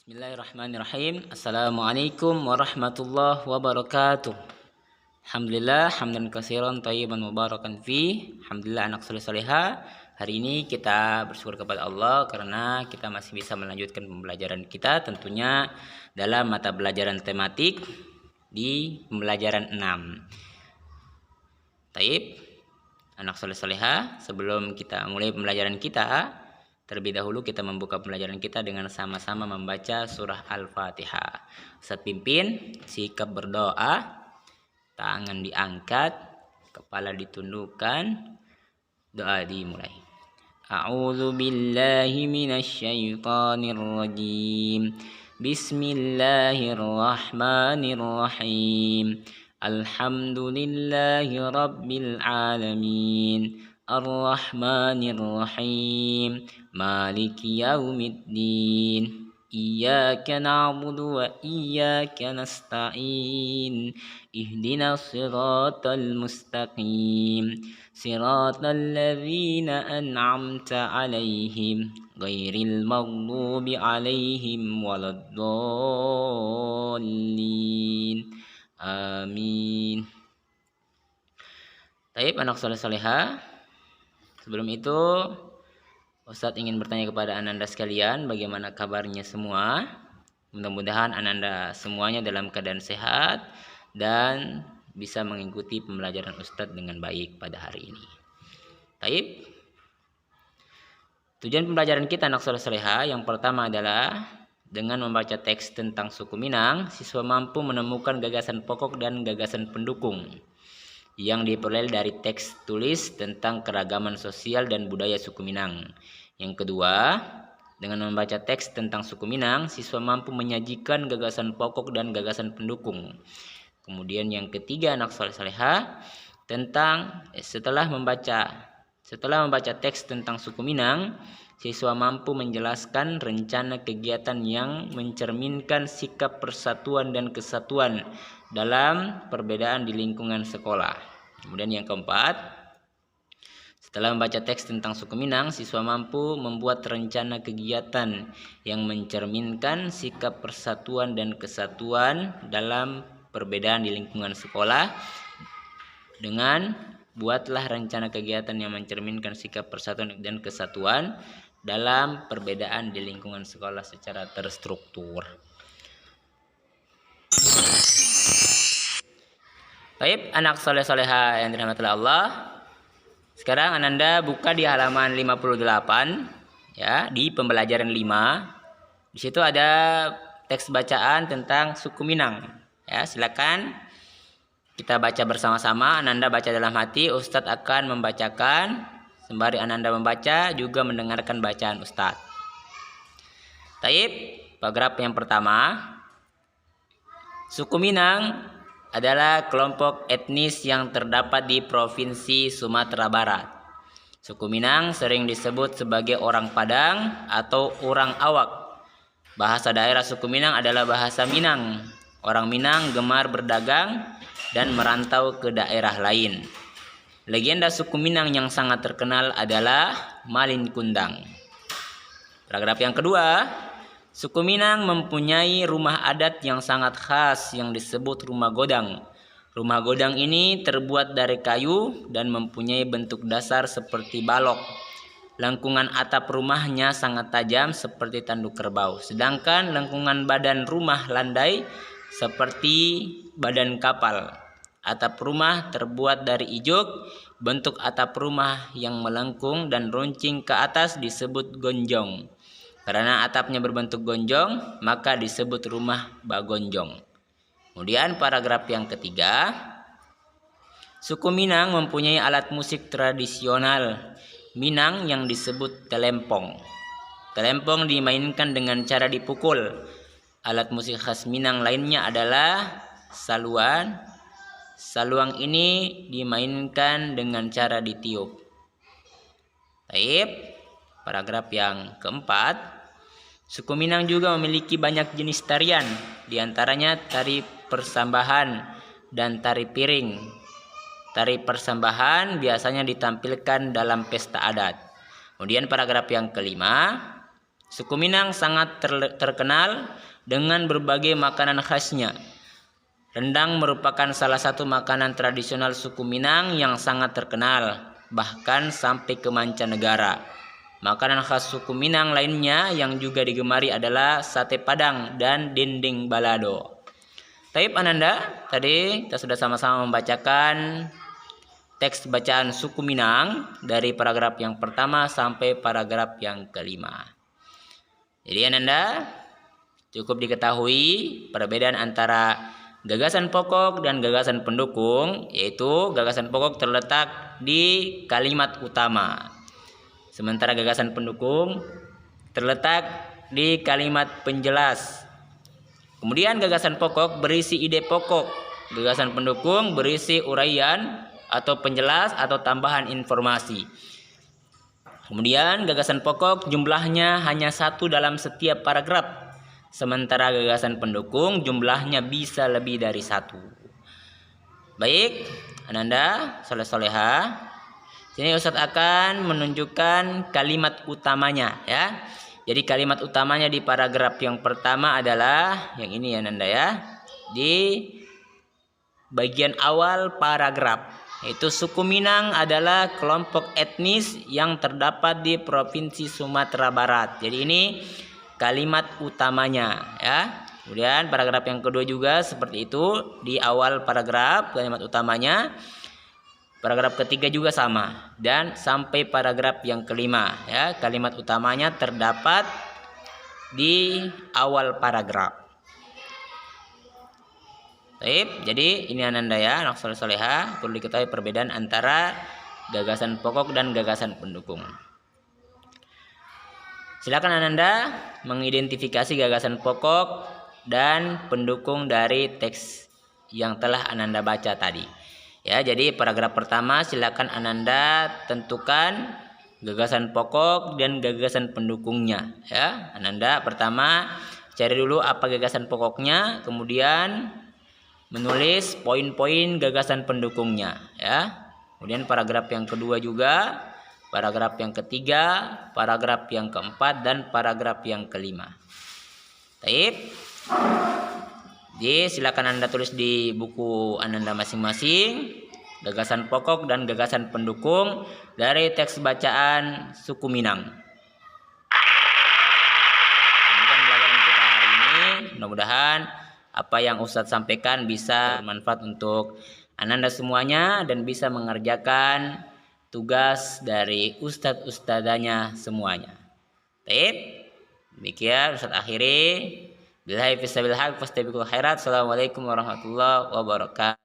Bismillahirrahmanirrahim. Assalamualaikum warahmatullahi wabarakatuh. Alhamdulillah hamdan katsiran thayyiban mubarakan fi. Alhamdulillah anak soleh soleha. Hari ini kita bersyukur kepada Allah karena kita masih bisa melanjutkan pembelajaran kita, tentunya dalam mata pelajaran tematik di pembelajaran 6. Taib, anak soleh soleha, sebelum kita mulai pembelajaran kita, terlebih dahulu kita membuka pembelajaran kita dengan sama-sama membaca surah Al-Fatihah. Ustaz pimpin, sikap berdoa, tangan diangkat, kepala ditundukkan, doa dimulai. A'udzu billahi minasyaitonir rajim. Bismillahirrahmanirrahim. Alhamdulillahi rabbil alamin. Ar-Rahmanir-Rahim. Maliki yaumiddin. Iyyaka na'budu wa iyyaka nasta'in. Ihdinas siratal mustaqim. Siratal ladzina an'amta 'alaihim ghairil maghdubi 'alaihim waladdallin. Amin. Baik, anak soleh soleha. Sebelum itu, Ustadz ingin bertanya kepada ananda sekalian, bagaimana kabarnya semua? Mudah-mudahan ananda semuanya dalam keadaan sehat dan bisa mengikuti pembelajaran Ustadz dengan baik pada hari ini. Baik. Tujuan pembelajaran kita anak soleh soleha yang pertama adalah dengan membaca teks tentang suku Minang, siswa mampu menemukan gagasan pokok dan gagasan pendukung yang diperoleh dari teks tulis tentang keragaman sosial dan budaya suku Minang. Yang kedua, dengan membaca teks tentang suku Minang, siswa mampu menyajikan gagasan pokok dan gagasan pendukung. Kemudian yang ketiga, anak soleh soleha, setelah membaca teks tentang suku Minang, siswa mampu menjelaskan rencana kegiatan yang mencerminkan sikap persatuan dan kesatuan dalam perbedaan di lingkungan sekolah. Kemudian yang keempat, setelah membaca teks tentang suku Minang, siswa mampu membuat rencana kegiatan yang mencerminkan sikap persatuan dan kesatuan dalam perbedaan di lingkungan sekolah. Dengan buatlah rencana kegiatan yang mencerminkan sikap persatuan dan kesatuan dalam perbedaan di lingkungan sekolah secara terstruktur. Baik, anak soleh soleha yang dirahmati Allah. Sekarang ananda buka di halaman 58 ya, di pembelajaran 5. Di situ ada teks bacaan tentang suku Minang. Ya, silakan kita baca bersama-sama. Ananda baca dalam hati, Ustadz akan membacakan. Sembari ananda membaca juga mendengarkan bacaan Ustadz. Taib, paragraf yang pertama. Suku Minang adalah kelompok etnis yang terdapat di Provinsi Sumatera Barat. Suku Minang sering disebut sebagai orang Padang atau orang Awak. Bahasa daerah suku Minang adalah bahasa Minang. Orang Minang gemar berdagang dan merantau ke daerah lain. Legenda suku Minang yang sangat terkenal adalah Malin Kundang. Paragraf yang kedua. Suku Minang mempunyai rumah adat yang sangat khas yang disebut rumah godang. Rumah godang ini terbuat dari kayu dan mempunyai bentuk dasar seperti balok. Lengkungan atap rumahnya sangat tajam seperti tanduk kerbau. Sedangkan lengkungan badan rumah landai seperti badan kapal. Atap rumah terbuat dari ijuk. Bentuk atap rumah yang melengkung dan runcing ke atas disebut gonjong. Karena atapnya berbentuk gonjong, maka disebut rumah bagonjong. Kemudian paragraf yang ketiga. Suku Minang mempunyai alat musik tradisional Minang yang disebut telempong. Telempong dimainkan dengan cara dipukul. Alat musik khas Minang lainnya adalah saluan. Saluang ini dimainkan dengan cara ditiup. Baik. Paragraf yang keempat. Suku Minang juga memiliki banyak jenis tarian, diantaranya tari persambahan dan tari piring. Tari persambahan biasanya ditampilkan dalam pesta adat. Kemudian paragraf yang kelima. Suku Minang sangat terkenal dengan berbagai makanan khasnya. Rendang merupakan salah satu makanan tradisional suku Minang yang sangat terkenal, bahkan sampai ke mancanegara. Makanan khas suku Minang lainnya yang juga digemari adalah sate Padang dan dendeng balado. Taib Ananda, tadi kita sudah sama-sama membacakan teks bacaan suku Minang dari paragraf yang pertama sampai paragraf yang kelima. Jadi Ananda cukup diketahui perbedaan antara gagasan pokok dan gagasan pendukung, yaitu gagasan pokok terletak di kalimat utama, sementara gagasan pendukung terletak di kalimat penjelas. Kemudian gagasan pokok berisi ide pokok, gagasan pendukung berisi uraian atau penjelas atau tambahan informasi. Kemudian gagasan pokok jumlahnya hanya 1 dalam setiap paragraf, sementara gagasan pendukung jumlahnya bisa lebih dari 1. Baik, Ananda, soleh-soleha. Sini Ustadz akan menunjukkan kalimat utamanya ya. Jadi kalimat utamanya di paragraf yang pertama adalah yang ini ya Ananda ya. Di bagian awal paragraf, yaitu suku Minang adalah kelompok etnis yang terdapat di Provinsi Sumatera Barat. Jadi ini kalimat utamanya ya. Kemudian paragraf yang kedua juga seperti itu, di awal paragraf kalimat utamanya. Paragraf ketiga juga sama, dan sampai paragraf yang kelima ya, kalimat utamanya terdapat di awal paragraf. Baik, jadi ini Ananda ya, anak soleh soleha, perlu diketahui perbedaan antara gagasan pokok dan gagasan pendukung. Silakan Ananda mengidentifikasi gagasan pokok dan pendukung dari teks yang telah Ananda baca tadi. Ya, jadi paragraf pertama silakan Ananda tentukan gagasan pokok dan gagasan pendukungnya. Ya, Ananda pertama cari dulu apa gagasan pokoknya, kemudian menulis poin-poin gagasan pendukungnya. Ya, kemudian paragraf yang kedua juga, paragraf yang ketiga, paragraf yang keempat, dan paragraf yang kelima. Baik. Jadi silakan Anda tulis di buku Ananda masing-masing gagasan pokok dan gagasan pendukung dari teks bacaan suku Minang. Demikian pelajaran kita hari ini. Mudah-mudahan apa yang Ustadz sampaikan bisa bermanfaat untuk Ananda semuanya dan bisa mengerjakan tugas dari ustadz-ustadzanya semuanya. Baik, demikian Ustadz akhiri. Billahi fissabil haq fastabiqul khairat. Assalamualaikum warahmatullahi wabarakatuh.